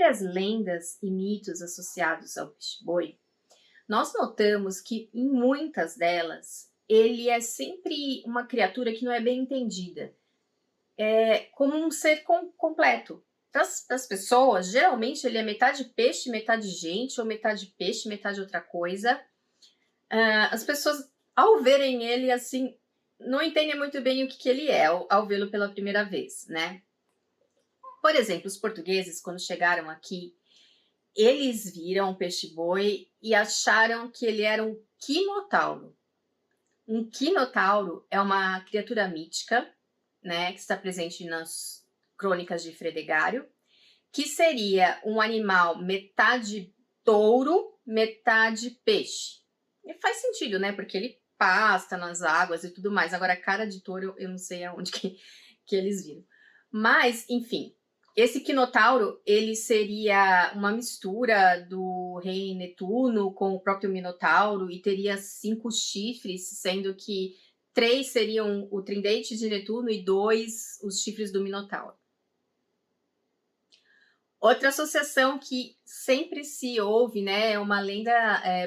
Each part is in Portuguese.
Sobre as lendas e mitos associados ao peixe-boi, nós notamos que em muitas delas ele é sempre uma criatura que não é bem entendida, como um ser completo. Para as pessoas, geralmente ele é metade peixe, metade gente, ou metade peixe, metade outra coisa. As pessoas, ao verem ele assim, não entendem muito bem o que ele é ao vê-lo pela primeira vez, né? Por exemplo, os portugueses, quando chegaram aqui, eles viram o peixe-boi e acharam que ele era um quinotauro. Um quinotauro é uma criatura mítica, né, que está presente nas crônicas de Fredegário, que seria um animal metade touro, metade peixe. E faz sentido, né, porque ele pasta nas águas e tudo mais. Agora, cara de touro, eu não sei aonde que eles viram. Mas, enfim, esse quinotauro, ele seria uma mistura do rei Netuno com o próprio Minotauro e teria 5 chifres, sendo que 3 seriam o tridente de Netuno e 2 os chifres do Minotauro. Outra associação que sempre se ouve, né, é uma lenda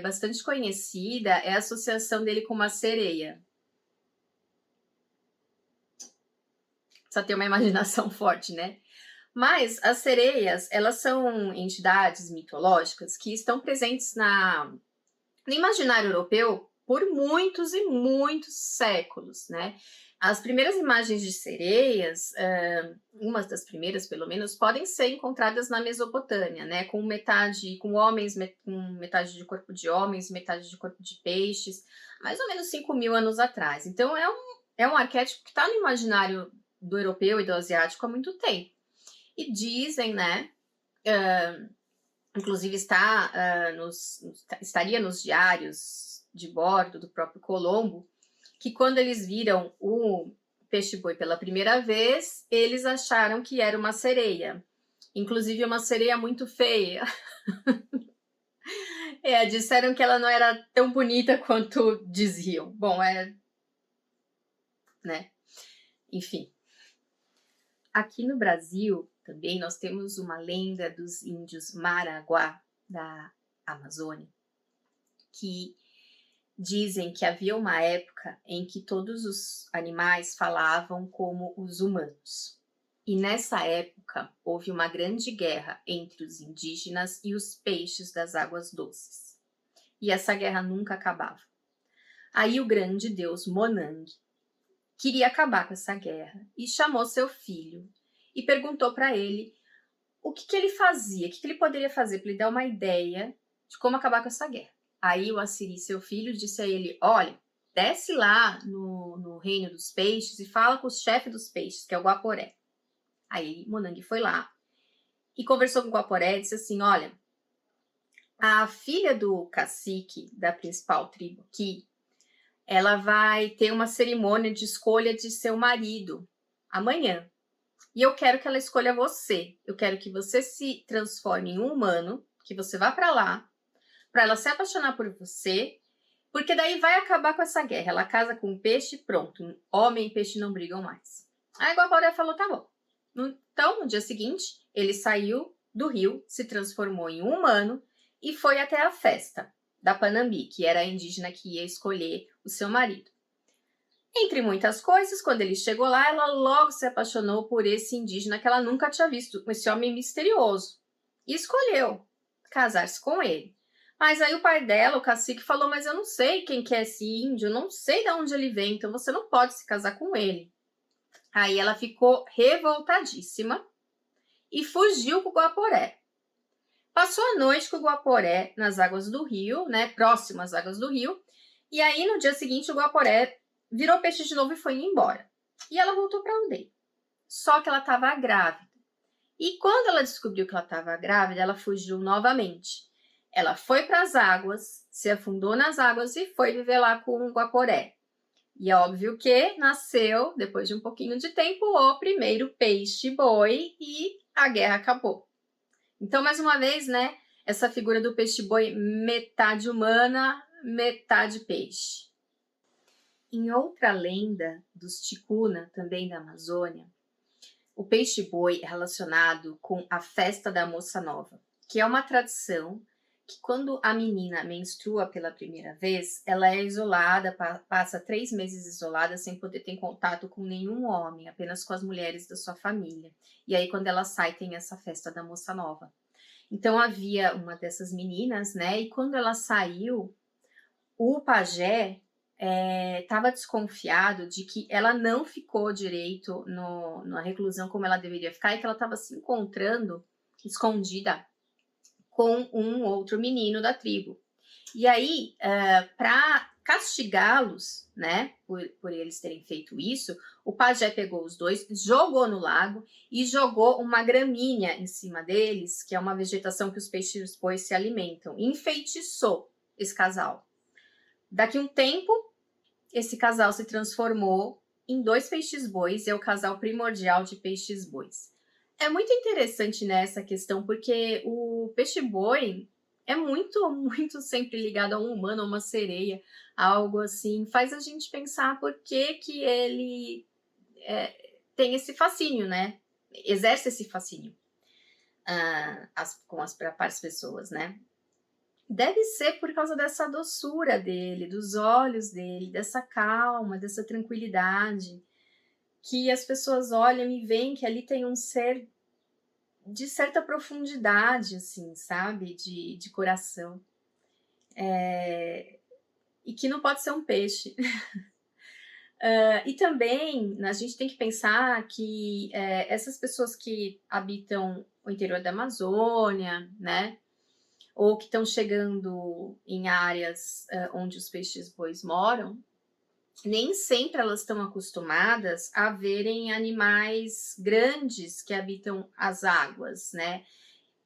bastante conhecida, é a associação dele com uma sereia. Precisa ter uma imaginação forte, né? Mas as sereias, elas são entidades mitológicas que estão presentes no imaginário europeu por muitos e muitos séculos, né? As primeiras imagens de sereias, umas das primeiras pelo menos, podem ser encontradas na Mesopotâmia, né? Com homens, com metade de corpo de homens, metade de corpo de peixes, mais ou menos 5.000 anos atrás. Então é um arquétipo que está no imaginário do europeu e do asiático há muito tempo. E dizem, né, inclusive estaria nos diários de bordo do próprio Colombo, que quando eles viram o peixe-boi pela primeira vez, eles acharam que era uma sereia. Inclusive uma sereia muito feia. Disseram que ela não era tão bonita quanto diziam. Bom, né? Enfim. Aqui no Brasil, também, nós temos uma lenda dos índios Maraguá, da Amazônia, que dizem que havia uma época em que todos os animais falavam como os humanos. E nessa época, houve uma grande guerra entre os indígenas e os peixes das águas doces. E essa guerra nunca acabava. Aí o grande deus Monang queria acabar com essa guerra e chamou seu filho e perguntou para ele o que ele fazia, o que ele poderia fazer para ele dar uma ideia de como acabar com essa guerra. Aí o Assiri, seu filho, disse a ele, olha, desce lá no reino dos peixes e fala com o chefe dos peixes, que é o Guaporé. Aí Monang foi lá e conversou com o Guaporé e disse assim, olha, a filha do cacique da principal tribo aqui, ela vai ter uma cerimônia de escolha de seu marido amanhã. E eu quero que ela escolha você. Eu quero que você se transforme em um humano, que você vá para lá, para ela se apaixonar por você, porque daí vai acabar com essa guerra. Ela casa com um peixe, pronto. Homem e peixe não brigam mais. Aí o Guaporé falou, tá bom. Então, no dia seguinte, ele saiu do rio, se transformou em um humano e foi até a festa da Panambi, que era a indígena que ia escolher o seu marido. Entre muitas coisas, quando ele chegou lá, ela logo se apaixonou por esse indígena que ela nunca tinha visto, esse homem misterioso, e escolheu casar-se com ele. Mas aí o pai dela, o cacique, falou, mas eu não sei quem que é esse índio, eu não sei de onde ele vem, então você não pode se casar com ele. Aí ela ficou revoltadíssima e fugiu com o Guaporé. Passou a noite com o Guaporé nas águas do rio, né, próximo às águas do rio, e aí no dia seguinte o Guaporé virou peixe de novo e foi embora. E ela voltou para a aldeia. Só que ela estava grávida. E quando ela descobriu que ela estava grávida, ela fugiu novamente. Ela foi para as águas, se afundou nas águas e foi viver lá com o Guaporé. E é óbvio que nasceu, depois de um pouquinho de tempo, o primeiro peixe-boi e a guerra acabou. Então, mais uma vez, né, essa figura do peixe-boi metade humana, metade peixe. Em outra lenda dos Ticuna, também da Amazônia, O peixe-boi é relacionado com a festa da moça nova, que é uma tradição que quando a menina menstrua pela primeira vez, ela é isolada, passa 3 meses isolada sem poder ter contato com nenhum homem, apenas com as mulheres da sua família. E aí quando ela sai tem essa festa da moça nova. Então havia uma dessas meninas, né? E quando ela saiu, o pajé estava desconfiado de que ela não ficou direito na reclusão como ela deveria ficar e que ela estava se encontrando escondida com um outro menino da tribo. E aí, para castigá-los, né, por eles terem feito isso, o pajé pegou os dois, jogou no lago e jogou uma gramínea em cima deles, que é uma vegetação que os peixes-boi se alimentam, e enfeitiçou esse casal. Daqui um tempo, esse casal se transformou em 2 peixes-bois e é o casal primordial de peixes-bois. É muito interessante nessa questão, porque o peixe-boi é muito, muito sempre ligado a um humano, a uma sereia, algo assim. Faz a gente pensar por que ele tem esse fascínio, né? Exerce esse fascínio para as pessoas, né? Deve ser por causa dessa doçura dele, dos olhos dele, dessa calma, dessa tranquilidade, que as pessoas olham e veem que ali tem um ser de certa profundidade, assim, sabe? De coração. E que não pode ser um peixe. E também a gente tem que pensar que essas pessoas que habitam o interior da Amazônia, né? Ou que estão chegando em áreas onde os peixes-bois moram, nem sempre elas estão acostumadas a verem animais grandes que habitam as águas, né?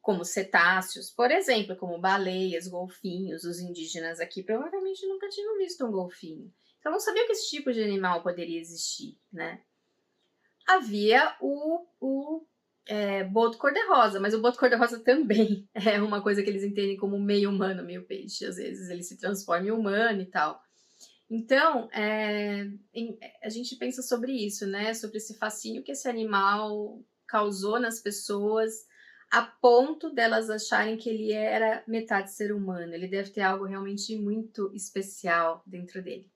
Como cetáceos, por exemplo, como baleias, golfinhos. Os indígenas aqui provavelmente nunca tinham visto um golfinho. Então não sabia que esse tipo de animal poderia existir, né? Havia o boto cor-de-rosa, mas o boto cor-de-rosa também é uma coisa que eles entendem como meio humano, meio peixe. Às vezes ele se transforma em humano e tal. Então, a gente pensa sobre isso, né? Sobre esse fascínio que esse animal causou nas pessoas, a ponto delas acharem que ele era metade ser humano. Ele deve ter algo realmente muito especial dentro dele.